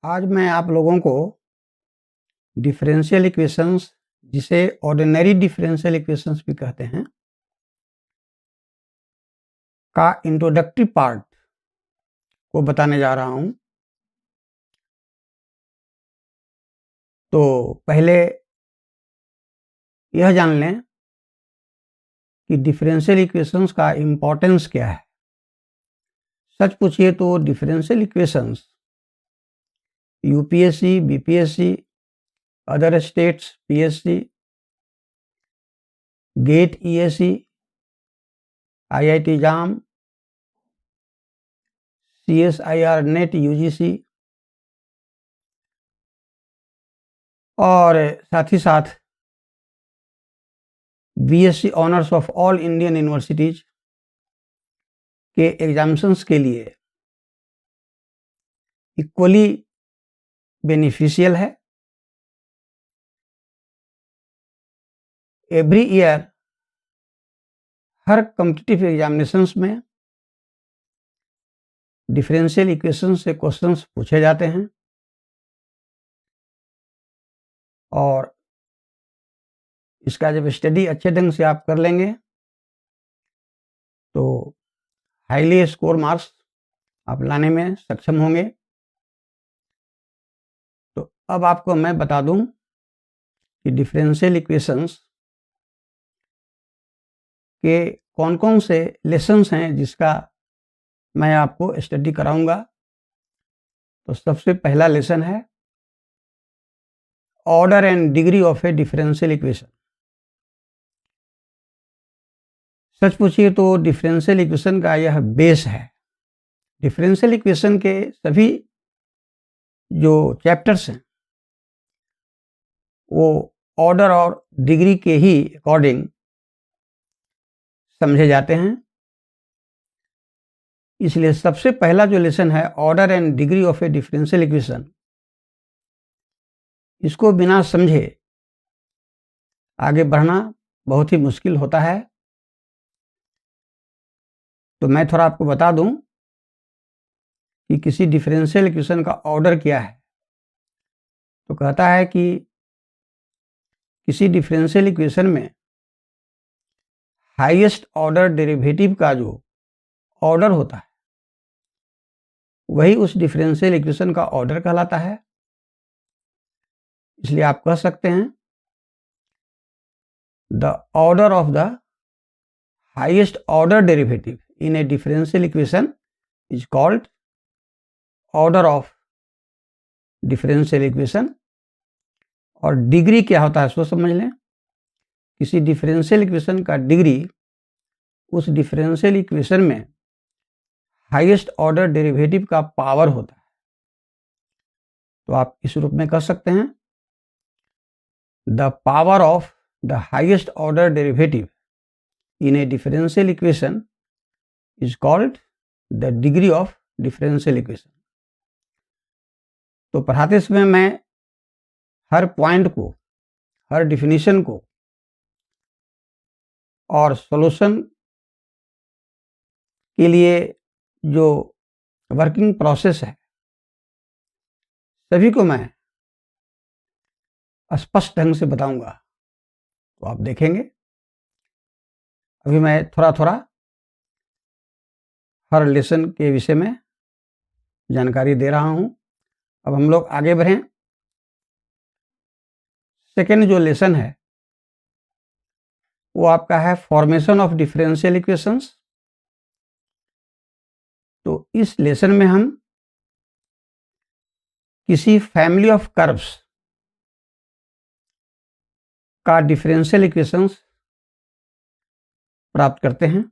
आज मैं आप लोगों को डिफरेंशियल इक्वेशंस, जिसे ऑर्डिनरी डिफरेंशियल इक्वेशंस भी कहते हैं, का इंट्रोडक्टरी पार्ट को बताने जा रहा हूं। तो पहले यह जान लें कि डिफरेंशियल इक्वेशंस का इम्पोर्टेंस क्या है। सच पूछिए तो differential equations UPSC, BPSC, other states PSC, GATE ESC, IIT JAM, CSIR NET UGC और साथ ही साथ BSc honours of all Indian universities के एग्जामिनेशंस के लिए इक्वली बेनिफिशियल है। एवरी ईयर हर कॉम्पिटिटिव एग्जामिनेशंस में डिफरेंशियल इक्वेशन से क्वेश्चंस पूछे जाते हैं और इसका जब स्टडी अच्छे ढंग से आप कर लेंगे तो हाईली स्कोर मार्क्स आप लाने में सक्षम होंगे। तो अब आपको मैं बता दूं कि डिफरेंशियल इक्वेशंस के कौन कौन से लेसन्स हैं जिसका मैं आपको स्टडी कराऊंगा। तो सबसे पहला लेसन है order and degree of a differential equation. सच पूछिए तो डिफरेंशियल इक्वेशन का यह बेस है। डिफरेंशियल इक्वेशन के सभी जो चैप्टर्स हैं वो ऑर्डर और डिग्री के ही अकॉर्डिंग समझे जाते हैं। इसलिए सबसे पहला जो लेसन है order and degree of a differential equation, इसको बिना समझे आगे बढ़ना बहुत ही मुश्किल होता है। तो मैं थोड़ा आपको बता दूं कि किसी डिफरेंशियल इक्वेशन का ऑर्डर क्या है। तो कहता है कि किसी डिफरेंशियल इक्वेशन में हाईएस्ट ऑर्डर डेरिवेटिव का जो ऑर्डर होता है वही उस डिफरेंशियल इक्वेशन का ऑर्डर कहलाता है। इसलिए आप कह सकते हैं the order of the highest order derivative in A differential equation is called order of differential equation. और डिग्री क्या होता है सो समझ लें। किसी डिफरेंशियल इक्वेशन का डिग्री उस डिफरेंशियल इक्वेशन में हाईएस्ट ऑर्डर डेरिवेटिव का पावर होता है। तो आप इस रूप में कह सकते हैं the power of the highest order derivative in A differential equation is called the degree of differential equation. तो पढ़ाते समय मैं हर पॉइंट को, हर डिफिनीशन को और सॉल्यूशन के लिए जो वर्किंग प्रोसेस है सभी को मैं स्पष्ट ढंग से बताऊंगा। तो आप देखेंगे अभी मैं थोड़ा थोड़ा हर लेसन के विषय में जानकारी दे रहा हूं। अब हम लोग आगे बढ़ें। सेकेंड जो लेसन है वो आपका है फॉर्मेशन ऑफ डिफरेंशियल इक्वेशंस। तो इस लेसन में हम किसी फैमिली ऑफ कर्व्स का डिफरेंशियल इक्वेशंस प्राप्त करते हैं।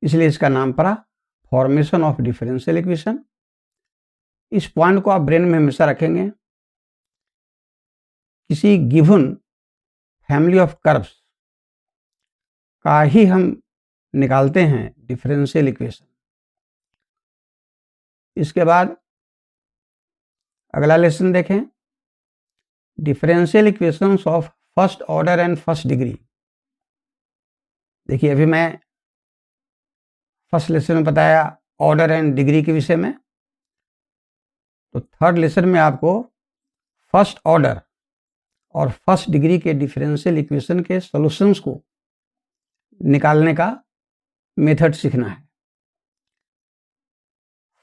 इसलिए इसका नाम पड़ा फॉर्मेशन ऑफ डिफरेंशियल इक्वेशन। इस पॉइंट को आप ब्रेन में हमेशा रखेंगे। किसी गिवन फैमिली ऑफ कर्व्स का ही हम निकालते हैं डिफरेंशियल इक्वेशन। इसके बाद अगला लेसन देखें, differential equations of first order and first degree. देखिए अभी मैं फर्स्ट लेसन में बताया ऑर्डर एंड डिग्री के विषय में। तो थर्ड लेसन में आपको फर्स्ट ऑर्डर और फर्स्ट डिग्री के डिफरेंशियल इक्वेशन के सॉल्यूशंस को निकालने का मेथड सीखना है।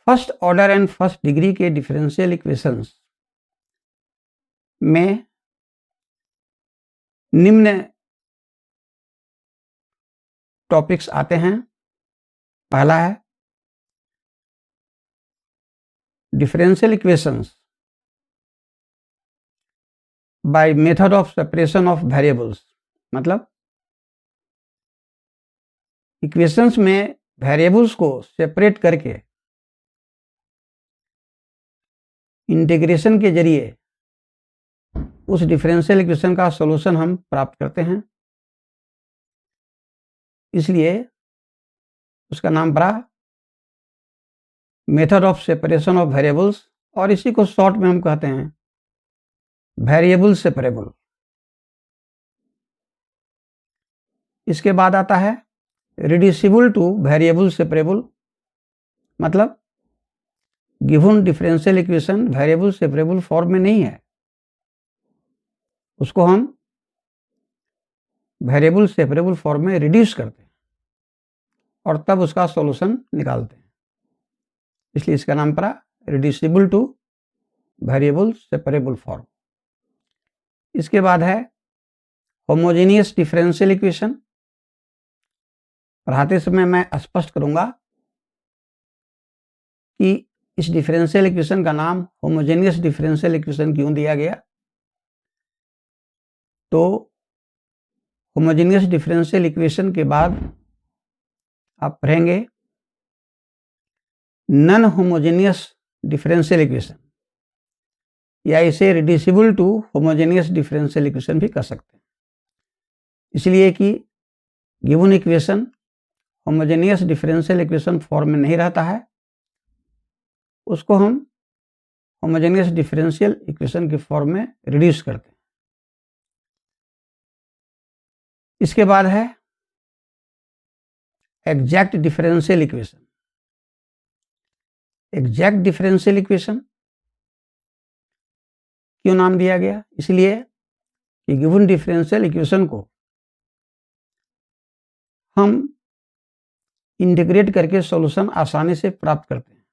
First order and first degree के डिफरेंशियल इक्वेशंस में निम्न टॉपिक्स आते हैं। पहला है differential equations by method of separation of variables, मतलब इक्वेशंस में वेरिएबल्स को सेपरेट करके इंटीग्रेशन के जरिए उस डिफरेंशियल इक्वेशन का सॉल्यूशन हम प्राप्त करते हैं, इसलिए उसका नाम पड़ा method of separation of variables, और इसी को शॉर्ट में हम कहते हैं वेरिएबल सेपरेबल। इसके बाद आता है रिड्यूसिबल टू वेरिएबल सेपरेबल, मतलब given differential equation variable separable form में नहीं है, उसको हम वेरिएबल सेपरेबल फॉर्म में रिड्यूस करते हैं और तब उसका सॉल्यूशन निकालते हैं, इसलिए इसका नाम पड़ा reducible two variable separable form. इसके बाद है होमोजेनियस डिफरेंशियल इक्वेशन। पढ़ाते समय मैं स्पष्ट करूंगा कि इस डिफरेंशियल इक्वेशन का नाम होमोजेनियस डिफरेंशियल इक्वेशन क्यों दिया गया। तो होमोजेनियस डिफरेंशियल इक्वेशन के बाद आप पढ़ेंगे नॉन होमोजेनियस डिफरेंशियल इक्वेशन, या इसे reducible to homogeneous differential equation भी कह सकते हैं, इसलिए कि given equation homogeneous differential equation form में नहीं रहता है, उसको हम होमोजेनियस डिफरेंशियल इक्वेशन के फॉर्म में रिड्यूस करते हैं। इसके बाद है exact differential equation. Exact differential equation क्यों नाम दिया गया, इसलिए कि गिवन डिफरेंशियल इक्वेशन को हम इंटीग्रेट करके सॉल्यूशन आसानी से प्राप्त करते हैं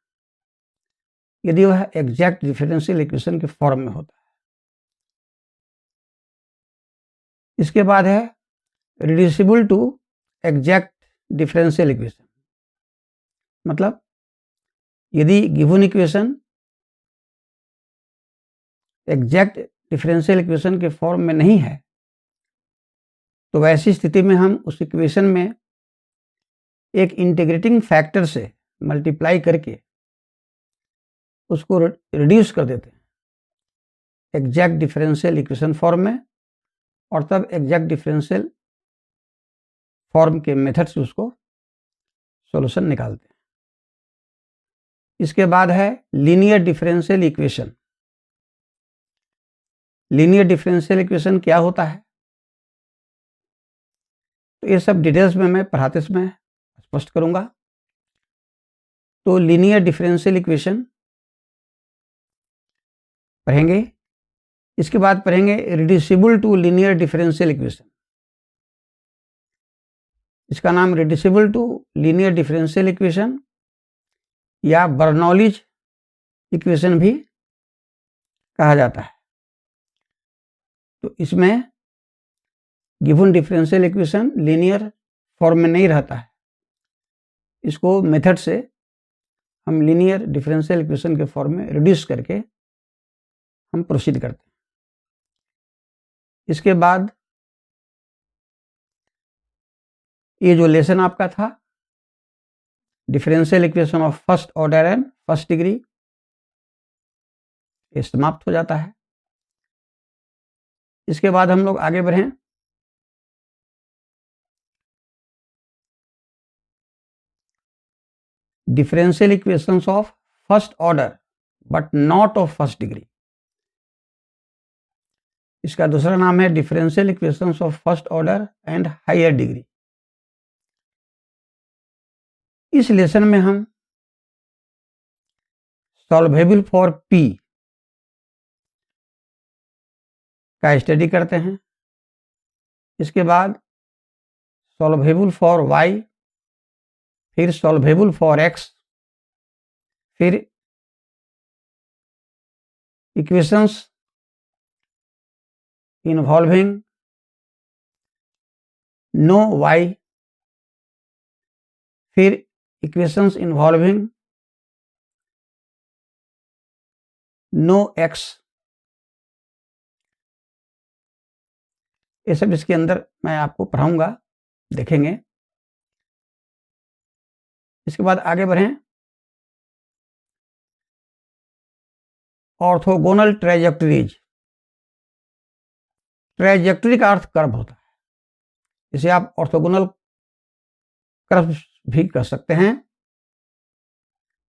यदि वह एग्जैक्ट डिफरेंशियल इक्वेशन के फॉर्म में होता है। इसके बाद है reducible to exact differential equation, मतलब यदि given equation exact differential equation के फॉर्म में नहीं है तो वैसी स्थिति में हम उस इक्वेशन में एक इंटीग्रेटिंग फैक्टर से मल्टीप्लाई करके उसको रिड्यूस कर देते हैं एग्जैक्ट डिफरेंशियल इक्वेशन फॉर्म में, और तब एग्जैक्ट डिफरेंशियल फॉर्म के मेथड से उसको सॉल्यूशन निकालते हैं। इसके बाद है linear differential equation. Linear differential equation क्या होता है, तो ये सब डिटेल्स में मैं पढ़ाते समय स्पष्ट करूंगा। तो लीनियर डिफरेंशियल इक्वेशन पढ़ेंगे, इसके बाद पढ़ेंगे reducible to linear differential equation. इसका नाम reducible to linear differential equation या बर्नौलीज इक्वेशन भी कहा जाता है। तो इसमें given differential equation linear form में नहीं रहता है, इसको मेथड से हम लीनियर डिफरेंशियल इक्वेशन के फॉर्म में रिड्यूस करके हम प्रोसीड करते हैं। इसके बाद ये जो लेसन आपका था differential equation of first order and first degree, ये समाप्त हो जाता है। इसके बाद हम लोग आगे बढ़ें differential equations of first order but not of first degree. इसका दूसरा नाम है differential equations of first order and higher degree. इस लेसन में हम सॉल्वेबल फॉर P का स्टडी करते हैं। इसके बाद सॉल्वेबल फॉर Y, फिर सॉल्वेबल फॉर X, फिर इक्वेशंस इन्वॉल्विंग नो Y, फिर इक्वेशंस इन्वॉल्विंग नो X। ये सब इसके अंदर मैं आपको पढ़ाऊंगा, देखेंगे। इसके बाद आगे बढ़ें। ऑर्थोगोनल ट्रेजेक्टरीज, ट्रेजेक्टरी का अर्थ कर्व होता है, इसे आप ऑर्थोगोनल कर्व भी कह सकते हैं।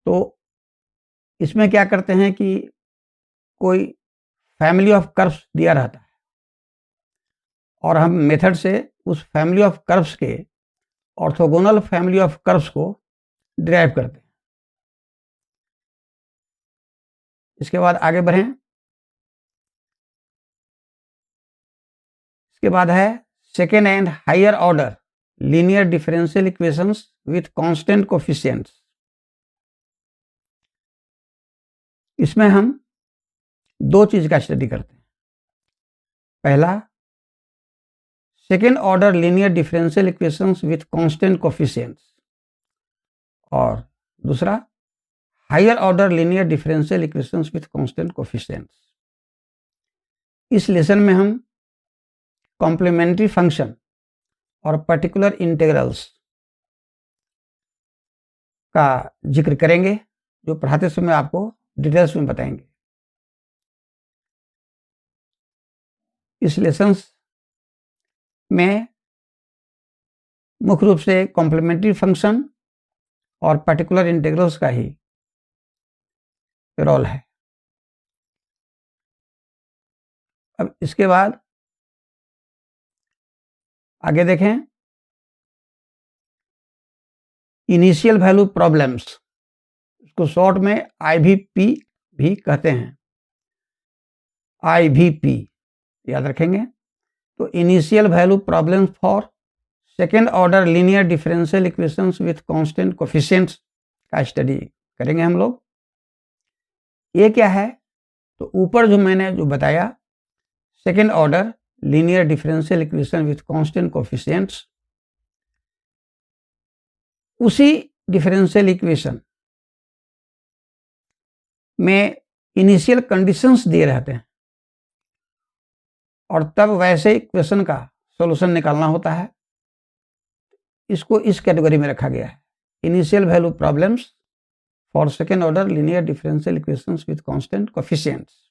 तो इसमें क्या करते हैं कि कोई फैमिली ऑफ कर्व्स दिया रहता है और हम मेथड से उस फैमिली ऑफ कर्व्स के ऑर्थोगोनल फैमिली ऑफ कर्व्स को डिराइव करते हैं। इसके बाद आगे बढ़ें। इसके बाद है second and higher order linear differential equations with constant coefficients. इसमें हम दो चीज का स्टडी करते हैं। पहला, second order linear differential equations with constant coefficients, और दूसरा higher order linear differential equations with constant coefficients. इस लेसन में हम कॉम्प्लीमेंट्री फंक्शन और पर्टिकुलर इंटीग्रल्स का जिक्र करेंगे, जो पढ़ाते समय आपको डिटेल्स में बताएंगे। इस लेसन में मुख्य रूप से कॉम्प्लीमेंट्री फंक्शन और पर्टिकुलर इंटीग्रल्स का ही रोल है। अब इसके बाद आगे देखें। इनिशियल वैल्यू प्रॉब्लम्स, इसको शॉर्ट में IVP भी कहते हैं, IVP याद रखेंगे। तो initial value problems for second order linear differential equations with constant coefficients का स्टडी करेंगे हम लोग। ये क्या है? तो ऊपर जो मैंने जो बताया, second order linear differential equation with constant coefficients, उसी डिफरेंशियल इक्वेशन में इनिशियल कंडीशंस दिए रहते हैं और तब वैसे इक्वेशन का सॉल्यूशन निकालना होता है। इसको इस कैटेगरी में रखा गया है, initial value problems for second order linear differential equations with constant coefficients.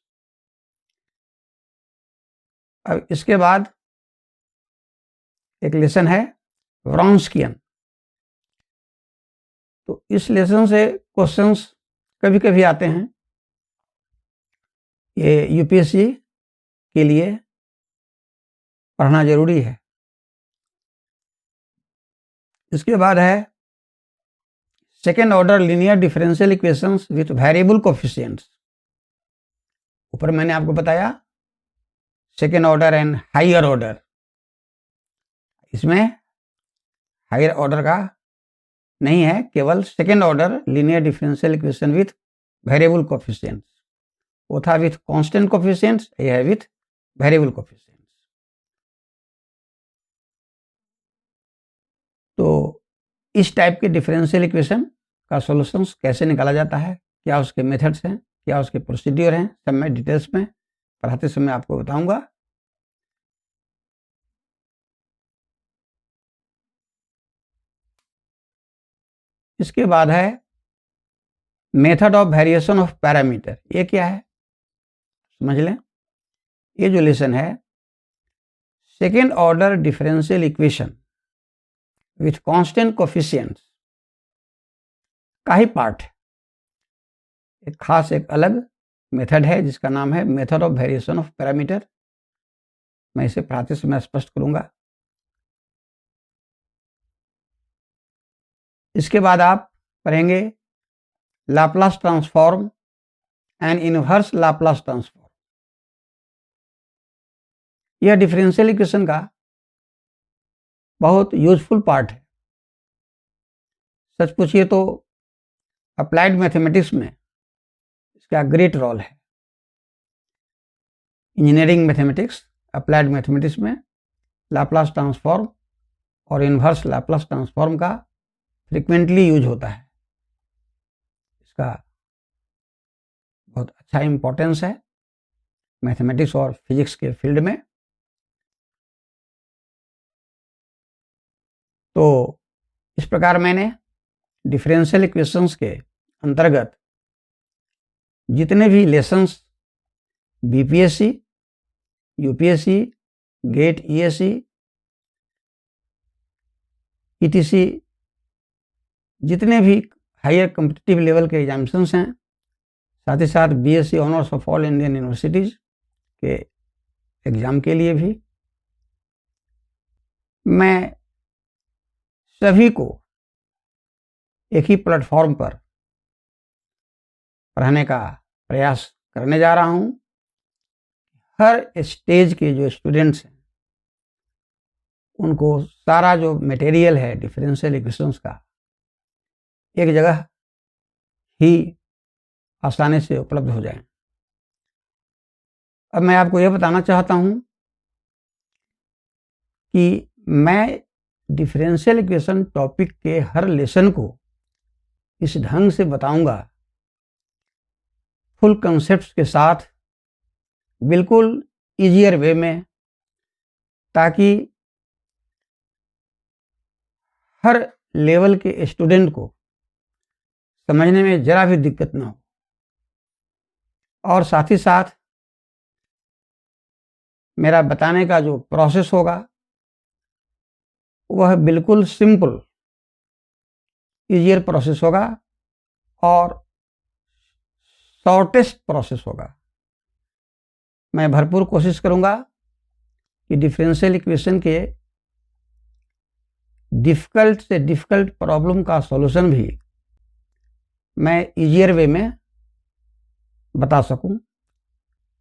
अब इसके बाद एक लेसन है व्रॉन्स्कियन। तो इस लेसन से क्वेश्चंस कभी कभी आते हैं, ये यूपीएससी के लिए पढ़ना जरूरी है। इसके बाद है second order linear differential equations with variable coefficients. ऊपर मैंने आपको बताया second order and higher order, इसमें हायर ऑर्डर का नहीं है, केवल second order linear differential equation with variable coefficients. वो था विथ कांस्टेंट कोफिशिएंट्स, ये है विथ वेरिएबल कोफिशिएंट्स। तो इस टाइप के डिफरेंशियल इक्वेशन का सॉल्यूशंस कैसे निकाला जाता है, क्या उसके मेथड्स हैं, क्या उसके प्रोसीड्यूर हैं, सब मैं डिटेल्स में पढ़ाते समय आपको बताऊंगा। इसके बाद है method of variation of parameter. ये क्या है समझ लें। ये जो लेसन है second order differential equation with constant coefficients का ही पार्ट है। एक खास एक अलग मेथड है जिसका नाम है method of variation of parameter. मैं इसे पढ़ाते समय स्पष्ट करूंगा। इसके बाद आप पढ़ेंगे Laplace transform N inverse Laplace transform. यह डिफरेंशियल इक्वेशन का बहुत यूजफुल पार्ट है। सच पूछिए तो अप्लाइड मैथमेटिक्स में इसका ग्रेट रोल है। इंजीनियरिंग मैथमेटिक्स, अप्लाइड मैथमेटिक्स में लाप्लास ट्रांसफॉर्म और इनवर्स लाप्लास ट्रांसफॉर्म का फ्रिक्वेंटली यूज होता है। इसका बहुत अच्छा इंपॉर्टेंस है मैथमेटिक्स और फिजिक्स के फील्ड में। तो इस प्रकार मैंने डिफरेंशियल इक्वेशंस के अंतर्गत जितने भी lessons BPSC, UPSC, GATE, ESC, ETC, जितने भी हायर कॉम्पिटिटिव लेवल के एग्जामिनेशंस हैं, साथ ही साथ BSc honours of all Indian universities के एग्जाम के लिए भी मैं सभी को एक ही प्लेटफॉर्म पर पढ़ाने का प्रयास करने जा रहा हूं। हर स्टेज के जो स्टूडेंट्स हैं उनको सारा जो मटेरियल है डिफरेंशियल इक्वेशंस का एक जगह ही आसानी से उपलब्ध हो जाए। अब मैं आपको यह बताना चाहता हूं कि मैं डिफरेंशियल इक्वेशन टॉपिक के हर लेसन को इस ढंग से बताऊंगा, फुल कॉन्सेप्ट्स के साथ, बिल्कुल इजियर वे में, ताकि हर लेवल के स्टूडेंट को समझने में जरा भी दिक्कत ना हो। और साथ ही साथ मेरा बताने का जो प्रोसेस होगा वह बिल्कुल सिंपल इजियर प्रोसेस होगा और शॉर्टेस्ट प्रोसेस होगा। मैं भरपूर कोशिश करूंगा कि डिफरेंशियल इक्वेशन के डिफ़िकल्ट से डिफ़िकल्ट प्रॉब्लम का सॉल्यूशन भी मैं इजियर वे में बता सकूं।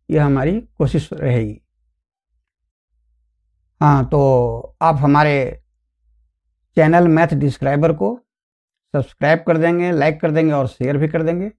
यह हमारी कोशिश रहेगी। हाँ, तो आप हमारे चैनल मैथ डिस्क्राइबर को सब्सक्राइब कर देंगे, लाइक कर देंगे और शेयर भी कर देंगे।